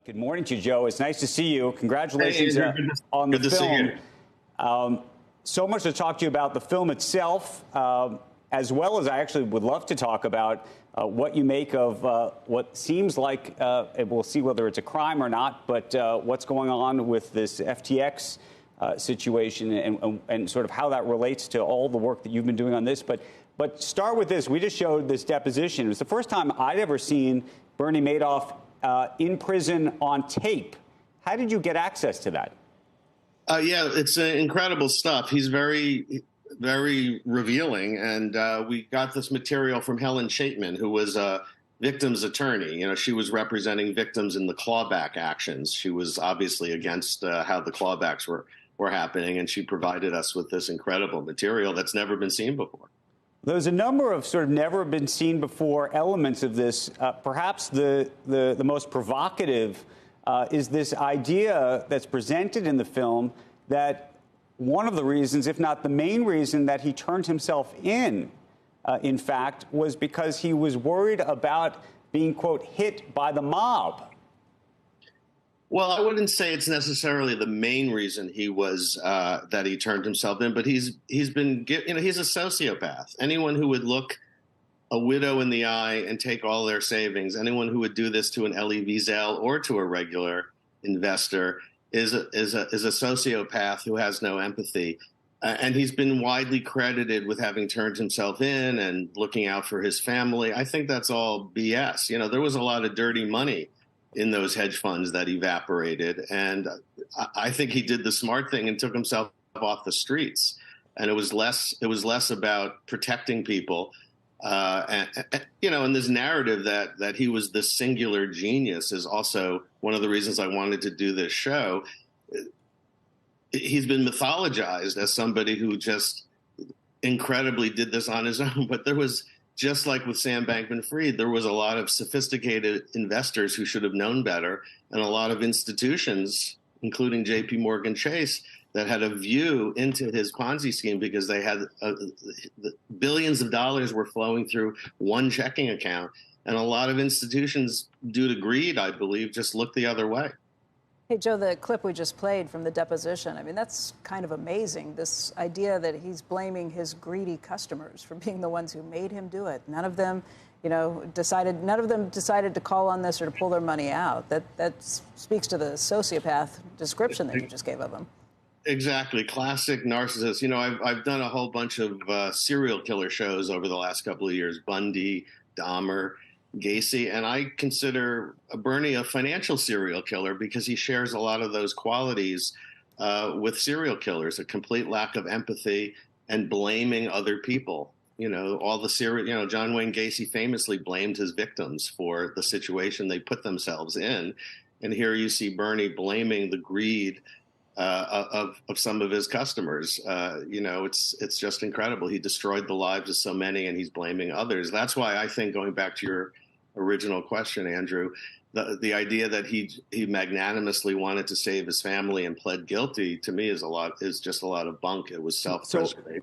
Good morning to you, Joe. It's nice to see you. Congratulations on the good to film. See you. So much to talk to you about the film itself, as well as I actually would love to talk about what you make of what seems like, we'll see whether it's a crime or not, but what's going on with this FTX situation and sort of how that relates to all the work that you've been doing on this. But start with this. We just showed this deposition. It was the first time I'd ever seen Bernie Madoff in prison on tape. How did you get access to that? Yeah, it's incredible stuff. He's very, very revealing. And we got this material from Helen Shateman, who was a victim's attorney. You know, she was representing victims in the clawback actions. She was obviously against how the clawbacks were happening. And she provided us with this incredible material that's never been seen before. There's a number of sort of never been seen before elements of this. Perhaps the most provocative is this idea that's presented in the film that one of the reasons, if not the main reason, that he turned himself in fact, was because he was worried about being, quote, hit by the mob. Well, I wouldn't say it's necessarily the main reason he was that he turned himself in, but he's been, you know, he's a sociopath. Anyone who would look a widow in the eye and take all their savings, anyone who would do this to an Elie Wiesel or to a regular investor is a sociopath who has no empathy. And he's been widely credited with having turned himself in and looking out for his family. I think that's all BS. You know, there was a lot of dirty money in those hedge funds that evaporated. And I think he did the smart thing and took himself off the streets. And it was less about protecting people. And you know, and this narrative that he was this singular genius is also one of the reasons I wanted to do this show. He's been mythologized as somebody who just incredibly did this on his own. But there was, just like with Sam Bankman-Fried, there was a lot of sophisticated investors who should have known better, and a lot of institutions, including J.P. Morgan Chase, that had a view into his Ponzi scheme because they had billions of dollars were flowing through one checking account. And a lot of institutions, due to greed, I believe, just looked the other way. Hey, Joe, the clip we just played from the deposition, I mean, that's kind of amazing, this idea that he's blaming his greedy customers for being the ones who made him do it. None of them, you know, decided to call on this or to pull their money out. That speaks to the sociopath description that you just gave of him. Exactly. Classic narcissist. You know, I've done a whole bunch of serial killer shows over the last couple of years, Bundy, Dahmer, Gacy, and I consider Bernie a financial serial killer because he shares a lot of those qualities with serial killers, a complete lack of empathy and blaming other people. You know, John Wayne Gacy famously blamed his victims for the situation they put themselves in. And here you see Bernie blaming the greed of some of his customers. You know, it's just incredible. He destroyed the lives of so many, and he's blaming others. That's why I think, going back to your original question, Andrew, the idea that he magnanimously wanted to save his family and pled guilty, to me, is just a lot of bunk. It was self-preservation.